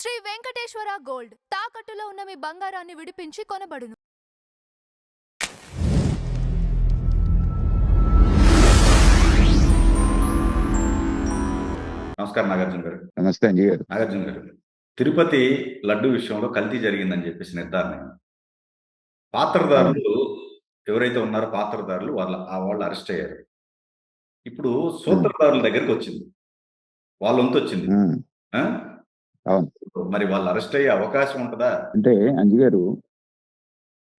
Shri Venkateswara gold తాకట్టులో ఉన్న మీ బంగారాన్ని విడిపించి కొనబడును. నమస్కారం నాగార్జున గారు. నమస్తే అంజీ గారు. నాగార్జున గారు, తిరుపతి లడ్డు విషయంలో కల్తీ జరిగిందని చెప్పేసి నిర్ధారణ. పాత్రదారులు ఎవరైతే ఉన్నారో పాత్రదారులు వాళ్ళు అరెస్ట్ అయ్యారు. ఇప్పుడు సూత్రధారుల దగ్గరికి వచ్చింది, వాళ్ళ వంతు వచ్చింది. అవును, మరి వాళ్ళు అరెస్ట్ అయ్యే అవకాశం ఉంటుందా? అంటే అంజీ గారు,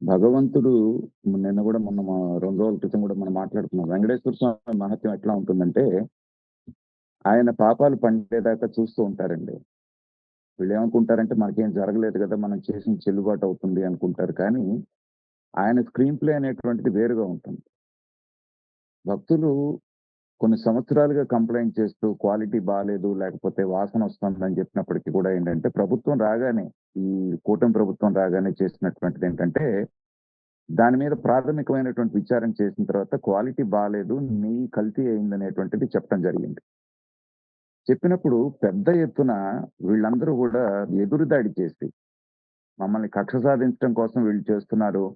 భగవంతుడు నిన్న కూడా మొన్న 2 రోజుల క్రితం కూడా మనం మాట్లాడుకున్నాం. వెంకటేశ్వర స్వామి మహత్యం ఎట్లా ఉంటుందంటే, ఆయన పాపాలు పండేదాకా చూస్తూ ఉంటారండి. వీళ్ళు ఏమనుకుంటారంటే మనకేం జరగలేదు కదా, మనం చేసిన చెల్లుబాటు అవుతుంది అనుకుంటారు. కానీ ఆయన స్క్రీన్ ప్లే అనేటువంటిది వేరుగా ఉంటుంది. భక్తులు కొన్ని సంవత్సరాలుగా కంప్లైంట్ చేస్తూ క్వాలిటీ బాగాలేదు, లేకపోతే వాసన వస్తుందని చెప్పినప్పటికీ కూడా ఏంటంటే, ప్రభుత్వం రాగానే, ఈ కూటమి ప్రభుత్వం రాగానే చేసినటువంటిది ఏంటంటే, దాని మీద ప్రాథమికమైనటువంటి విచారణ చేసిన తర్వాత క్వాలిటీ బాగాలేదు, నెయ్యి కల్తీ అయిందనేటువంటిది చెప్పడం జరిగింది. చెప్పినప్పుడు పెద్ద ఎత్తున వీళ్ళందరూ కూడా ఎదురుదాడి చేసి, మమ్మల్ని కక్ష సాధించడం కోసం వీళ్ళు చేస్తున్నారు,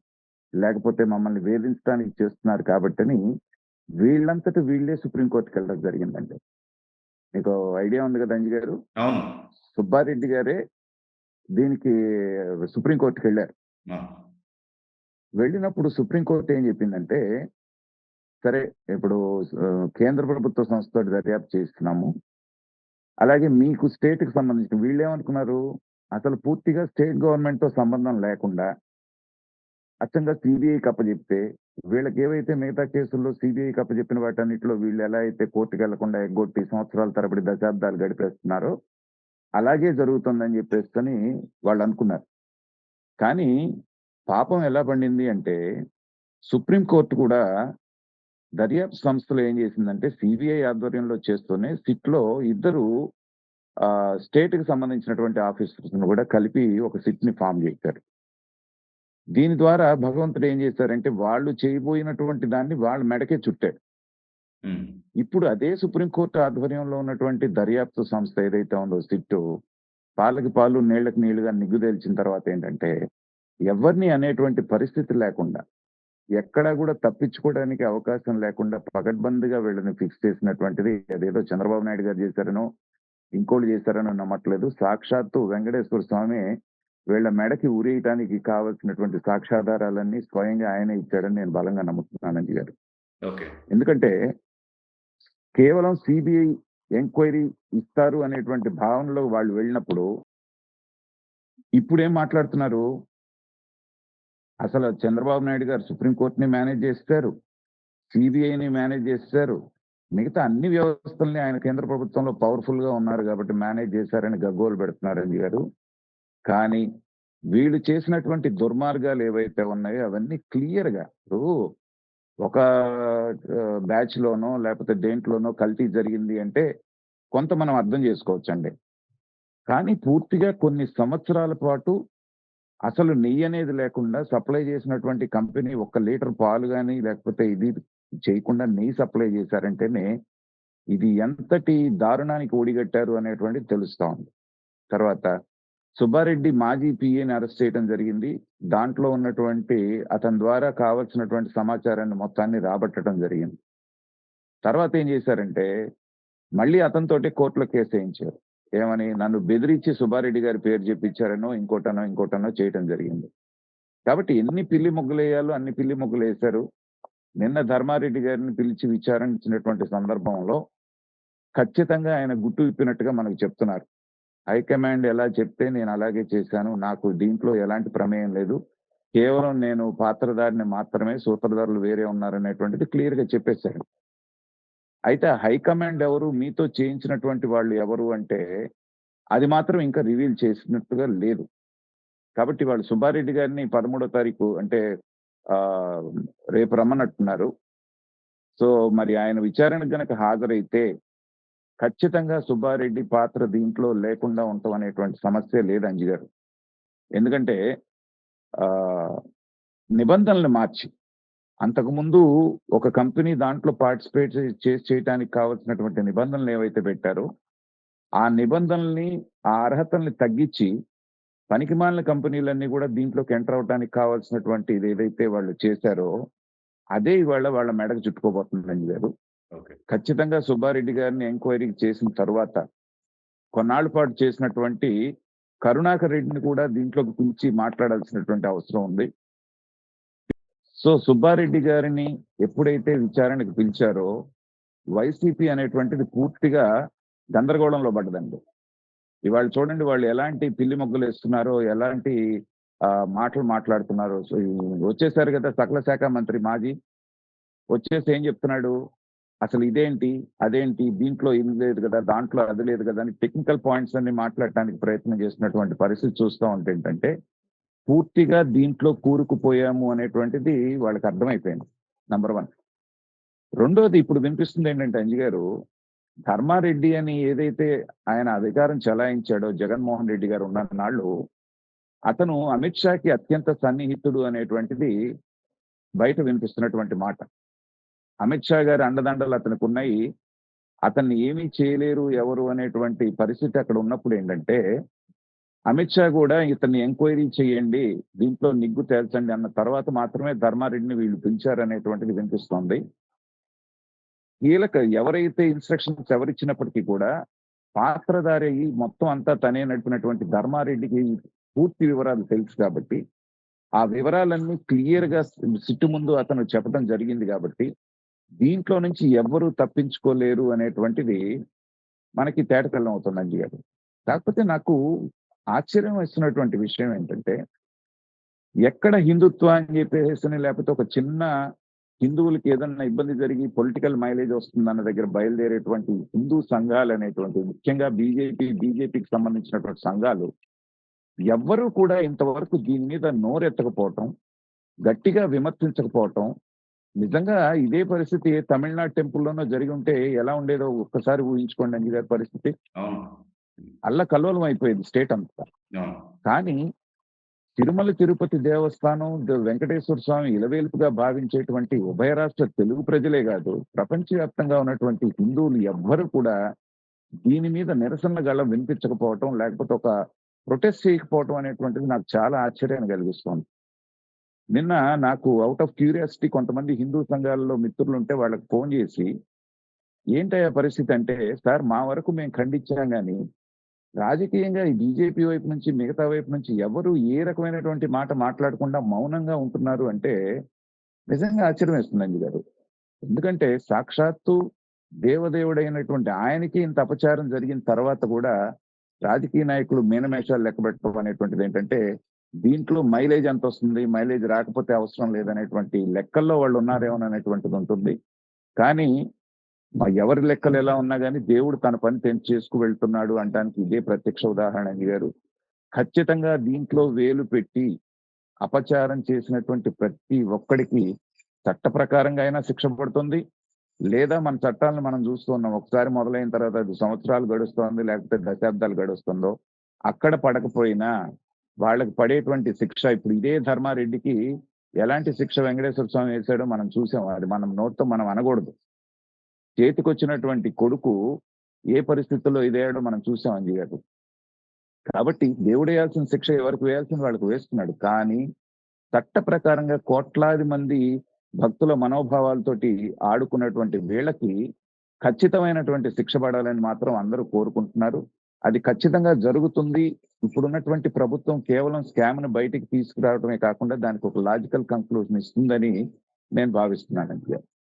లేకపోతే మమ్మల్ని వేధించడానికి చేస్తున్నారు కాబట్టని వీళ్ళంతటి వీళ్ళే సుప్రీంకోర్టుకి వెళ్ళడం జరిగిందండి. మీకు ఐడియా ఉంది కదా అంజీ గారు? అవును. సుబ్బారెడ్డి గారే దీనికి సుప్రీంకోర్టుకి వెళ్ళారు. వెళ్ళినప్పుడు సుప్రీంకోర్టు ఏం చెప్పిందంటే, సరే ఇప్పుడు కేంద్ర ప్రభుత్వ సంస్థతో దర్యాప్తు చేస్తున్నాము, అలాగే మీకు స్టేట్ కి సంబంధించిన వీళ్ళు ఏమనుకున్నారు, అసలు పూర్తిగా స్టేట్ గవర్నమెంట్ తో సంబంధం లేకుండా అచ్చంగా సిబిఐకి అప్పచెప్తే, వీళ్ళకి ఏవైతే మిగతా కేసుల్లో సిబిఐకి అప్పచెప్పిన వాటన్నిటిలో వీళ్ళు ఎలా అయితే కోర్టుకు వెళ్లకుండా ఎగ్గొట్టి సంవత్సరాల తరబడి దశాబ్దాలు గడిపేస్తున్నారో అలాగే జరుగుతుందని చెప్పేసుకొని వాళ్ళు అనుకున్నారు. కానీ పాపం ఎలా పండింది అంటే, సుప్రీంకోర్టు కూడా దర్యాప్తు సంస్థలు ఏం చేసిందంటే, సిబిఐ ఆధ్వర్యంలో చేస్తూనే సిట్ లో ఇద్దరు స్టేట్ కి సంబంధించినటువంటి ఆఫీసర్స్ కూడా కలిపి ఒక సిట్ ని ఫామ్ చేశారు. దీని ద్వారా భగవంతుడు ఏం చేశారంటే, వాళ్ళు చేయబోయినటువంటి దాన్ని వాళ్ళ మెడకే చుట్టాడు. ఇప్పుడు అదే సుప్రీంకోర్టు ఆధ్వర్యంలో ఉన్నటువంటి దర్యాప్తు సంస్థ ఏదైతే ఉందో సిట్టు, పాలకి పాలు నీళ్లకు నీళ్లుగా నిగ్గుదేల్చిన తర్వాత ఏంటంటే, ఎవరిని అనేటువంటి పరిస్థితి లేకుండా, ఎక్కడా కూడా తప్పించుకోవడానికి అవకాశం లేకుండా పకడ్బందీగా వీళ్ళని ఫిక్స్ చేసినటువంటిది అదేదో చంద్రబాబు నాయుడు గారు చేశారనో ఇంకోటి చేశారనో నమ్మట్లేదు. సాక్షాత్తు వెంకటేశ్వర స్వామి వీళ్ళ మెడకి ఉరేయటానికి కావాల్సినటువంటి సాక్ష్యాధారాలన్నీ స్వయంగా ఆయన ఇచ్చాడని నేను బలంగా నమ్ముతున్నానండి గారు. ఎందుకంటే కేవలం సిబిఐ ఎంక్వైరీ ఇస్తారు అనేటువంటి భావనలో వాళ్ళు వెళ్ళినప్పుడు ఇప్పుడేం మాట్లాడుతున్నారు, అసలు చంద్రబాబు నాయుడు గారు సుప్రీంకోర్టుని మేనేజ్ చేస్తారు, సిబిఐని మేనేజ్ చేస్తారు, మిగతా అన్ని వ్యవస్థల్ని ఆయన కేంద్ర ప్రభుత్వంలో పవర్ఫుల్ గా ఉన్నారు కాబట్టి మేనేజ్ చేశారని గగ్గోలు పెడుతున్నారండి గారు. కానీ వీళ్ళు చేసినటువంటి దుర్మార్గాలు ఏవైతే ఉన్నాయో అవన్నీ క్లియర్ గా, ఒక బ్యాచ్ లోనో లేకపోతే దేంట్లోనో కల్తీ జరిగింది అంటే కొంత మనం అర్థం చేసుకోవచ్చండి. కానీ పూర్తిగా కొన్ని సంవత్సరాల పాటు అసలు నెయ్యి అనేది లేకుండా సప్లై చేసినటువంటి కంపెనీ 1 లీటర్ పాలు కానీ లేకపోతే ఇది చేయకుండా నెయ్యి సప్లై చేశారంటేనే ఇది ఎంతటి దారుణానికి ఒడిగట్టారు అనేటువంటిది తెలుస్తా ఉంది. తర్వాత సుబ్బారెడ్డి మాజీ పిఏని అరెస్ట్ చేయడం జరిగింది. దాంట్లో ఉన్నటువంటి అతని ద్వారా కావాల్సినటువంటి సమాచారాన్ని మొత్తాన్ని రాబట్టడం జరిగింది. తర్వాత ఏం చేశారంటే, మళ్ళీ అతనితోటి కోర్టులో కేసు వేయించారు. ఏమని, నన్ను బెదిరించి సుబ్బారెడ్డి గారి పేరు చెప్పించారనో ఇంకోటనో చేయడం జరిగింది. కాబట్టి ఎన్ని పిల్లి మొగ్గులు వేయాలో అన్ని పిల్లి మొగ్గులు వేశారు. నిన్న ధర్మారెడ్డి గారిని పిలిచి విచారించినటువంటి సందర్భంలో ఖచ్చితంగా ఆయన గుట్టు విప్పినట్టుగా మనకు చెప్తున్నారు. హైకమాండ్ ఎలా చెప్తే నేను అలాగే చేశాను, నాకు దీంట్లో ఎలాంటి ప్రమేయం లేదు, కేవలం నేను పాత్రధారిని మాత్రమే, సూత్రధారులు వేరే ఉన్నారనేటువంటిది క్లియర్ గా చెప్పేశారు. అయితే హైకమాండ్ ఎవరు, మీతో చేయించినటువంటి వాళ్ళు ఎవరు అంటే అది మాత్రం ఇంకా రివీల్ చేసినట్టుగా లేదు. కాబట్టి వాళ్ళు సుబ్బారెడ్డి గారిని 13వ తారీఖు అంటే రేపు రమ్మన్నట్టున్నారు. సో మరి ఆయన విచారణకు గనక హాజరైతే ఖచ్చితంగా సుబ్బారెడ్డి పాత్ర దీంట్లో లేకుండా ఉంటాం అనేటువంటి సమస్య లేదు అంజి గారు. ఎందుకంటే నిబంధనలు మార్చి అంతకుముందు ఒక కంపెనీ దాంట్లో పార్టిసిపేట్ చేయడానికి కావాల్సినటువంటి నిబంధనలు ఏవైతే పెట్టారో ఆ నిబంధనల్ని, ఆ అర్హతల్ని తగ్గించి పనికిమాలిన కంపెనీలన్నీ కూడా దీంట్లోకి ఎంటర్ అవ్వడానికి కావాల్సినటువంటి ఏదైతే వాళ్ళు చేశారో అదే ఇవాళ వాళ్ళ మెడకు చుట్టుకోబోతుందండి గారు. ఓకే. ఖచ్చితంగా సుబ్బారెడ్డి గారిని ఎంక్వైరీ చేసిన తర్వాత కొన్నాళ్ల పాటు చేసినటువంటి కరుణాకర్ రెడ్డిని కూడా దీంట్లోకి పిలిచి మాట్లాడాల్సినటువంటి అవసరం ఉంది. సో సుబ్బారెడ్డి గారిని ఎప్పుడైతే విచారణకు పిలిచారో వైసీపీ అనేటువంటిది పూర్తిగా గందరగోళంలో పడ్డదండి. ఇవాళ చూడండి వాళ్ళు ఎలాంటి పిల్లి మొగ్గలు వేస్తున్నారో, ఎలాంటి మాటలు మాట్లాడుతున్నారో. సో వచ్చేసారు కదా సకల శాఖ మంత్రి మాజీ, వచ్చేసి ఏం చెప్తున్నాడు, అసలు ఇదేంటి అదేంటి, దీంట్లో ఇది లేదు కదా, దాంట్లో అది లేదు కదా అని టెక్నికల్ పాయింట్స్ అన్ని మాట్లాడటానికి ప్రయత్నం చేసినటువంటి పరిస్థితి చూస్తూ ఉంటే ఏంటంటే పూర్తిగా దీంట్లో కూరుకుపోయాము అనేటువంటిది వాళ్ళకి అర్థమైపోయింది. నంబర్ 1. రెండోది ఇప్పుడు వినిపిస్తుంది ఏంటంటే అంజి గారు, ధర్మారెడ్డి అని ఏదైతే ఆయన అధికారం చెలాయించాడో జగన్మోహన్ రెడ్డి గారు ఉన్న నాళ్ళు అతను అమిత్ షాకి అత్యంత సన్నిహితుడు అనేటువంటిది బయట వినిపిస్తున్నటువంటి మాట. అమిత్ షా గారి అండదండలు అతనికి ఉన్నాయి, అతన్ని ఏమీ చేయలేరు ఎవరు అనేటువంటి పరిస్థితి అక్కడ ఉన్నప్పుడు ఏంటంటే అమిత్ షా కూడా ఇతన్ని ఎంక్వైరీ చేయండి, దీంట్లో నిగ్గు తేల్చండి అన్న తర్వాత మాత్రమే ధర్మారెడ్డిని వీళ్ళు పిలిచారనేటువంటిది వినిపిస్తోంది. కీలక ఎవరైతే ఇన్స్ట్రక్షన్స్ ఎవరిచ్చినప్పటికీ కూడా పాత్రధారి మొత్తం అంతా తనే నడిపినటువంటి ధర్మారెడ్డికి పూర్తి వివరాలు తెలుసు కాబట్టి ఆ వివరాలన్నీ క్లియర్ గా సిట్టు ముందు అతను చెప్పడం జరిగింది కాబట్టి దీంట్లో నుంచి ఎవ్వరూ తప్పించుకోలేరు అనేటువంటిది మనకి తేటతెల్లం అవుతుంది అంజి గారు. కాకపోతే నాకు ఆశ్చర్యం వేస్తున్నటువంటి విషయం ఏంటంటే ఎక్కడ హిందుత్వ అని చెప్పేసి లేకపోతే ఒక చిన్న హిందువులకి ఏదన్నా ఇబ్బంది జరిగి పొలిటికల్ మైలేజ్ వస్తుందన్న దగ్గర బయలుదేరేటువంటి హిందూ సంఘాలు అనేటువంటి ముఖ్యంగా బీజేపీకి సంబంధించినటువంటి సంఘాలు ఎవ్వరూ కూడా ఇంతవరకు దీని మీద నోరెత్తకపోవటం, గట్టిగా విమర్శించకపోవటం, నిజంగా ఇదే పరిస్థితి తమిళనాడు టెంపుల్లోనో జరిగి ఉంటే ఎలా ఉండేదో ఒక్కసారి ఊహించుకోండి అంజి గారి పరిస్థితి. అల్ల కల్లోలం అయిపోయేది స్టేట్ అంతా. కానీ తిరుమల తిరుపతి దేవస్థానం, వెంకటేశ్వర స్వామి ఇలవేల్పుగా భావించేటువంటి ఉభయ రాష్ట్ర తెలుగు ప్రజలే కాదు, ప్రపంచవ్యాప్తంగా ఉన్నటువంటి హిందువులు ఎవ్వరు కూడా దీని మీద నిరసన గళం వినిపించకపోవటం, లేకపోతే ఒక ప్రొటెస్ట్ చేయకపోవటం అనేటువంటిది నాకు చాలా ఆశ్చర్యాన్ని కలిగిస్తోంది. నిన్న నాకు అవుట్ ఆఫ్ క్యూరియాసిటీ కొంతమంది హిందూ సంఘాలలో మిత్రులు ఉంటే వాళ్ళకి ఫోన్ చేసి ఏంటయ్యా పరిస్థితి అంటే, సార్ మా వరకు మేము ఖండించాం కానీ రాజకీయంగా ఈ బీజేపీ వైపు నుంచి మిగతా వైపు నుంచి ఎవరు ఏ రకమైనటువంటి మాట మాట్లాడకుండా మౌనంగా ఉంటున్నారు అంటే నిజంగా ఆశ్చర్యం వేస్తుంది అంజి గారు. ఎందుకంటే సాక్షాత్తు దేవదేవుడైనటువంటి ఆయనకి ఇంత అపచారం జరిగిన తర్వాత కూడా రాజకీయ నాయకులు మీనమేషాలు లెక్క పెట్టడం అనేటువంటిది ఏంటంటే దీంట్లో మైలేజ్ ఎంత వస్తుంది, మైలేజ్ రాకపోతే అవసరం లేదనేటువంటి లెక్కల్లో వాళ్ళు ఉన్నారేమోననేటువంటిది ఉంటుంది. కానీ ఎవరి లెక్కలు ఎలా ఉన్నా కానీ దేవుడు తన పని చేసుకు వెళ్తున్నాడు అంటానికి ఇదే ప్రత్యక్ష ఉదాహరణ అంజి గారు. ఖచ్చితంగా దీంట్లో వేలు పెట్టి అపచారం చేసినటువంటి ప్రతి ఒక్కడికి చట్ట ప్రకారంగా అయినా శిక్ష పడుతుంది, లేదా మన చట్టాలను మనం చూస్తున్నాం. ఒకసారి మొదలైన తర్వాత అది సంవత్సరాలు గడుస్తోంది, లేకపోతే దశాబ్దాలు గడుస్తుందో అక్కడ పడకపోయినా వాళ్ళకి పడేటువంటి శిక్ష ఇప్పుడు ఇదే ధర్మారెడ్డికి ఎలాంటి శిక్ష వెంకటేశ్వర స్వామి వేశాడో మనం చూసాం. అది మనం నోట్తో మనం అనకూడదు. చేతికొచ్చినటువంటి కొడుకు ఏ పరిస్థితుల్లో ఇదేయడో మనం చూసాం అంజి గారు. కాబట్టి దేవుడు వేయాల్సిన శిక్ష ఎవరికి వేయాల్సిన వాళ్ళకి వేస్తున్నాడు. కానీ చట్ట ప్రకారంగా కోట్లాది మంది భక్తుల మనోభావాలతోటి ఆడుకున్నటువంటి వీళ్ళకి ఖచ్చితమైనటువంటి శిక్ష పడాలని మాత్రం అందరూ కోరుకుంటున్నారు. అది ఖచ్చితంగా జరుగుతుంది. ఇప్పుడున్నటువంటి ప్రభుత్వం కేవలం స్కామ్ను బయటికి తీసుకురావడమే కాకుండా దానికి ఒక లాజికల్ కంక్లూజన్ ఇస్తుందని నేను భావిస్తున్నాను అంజి గారు.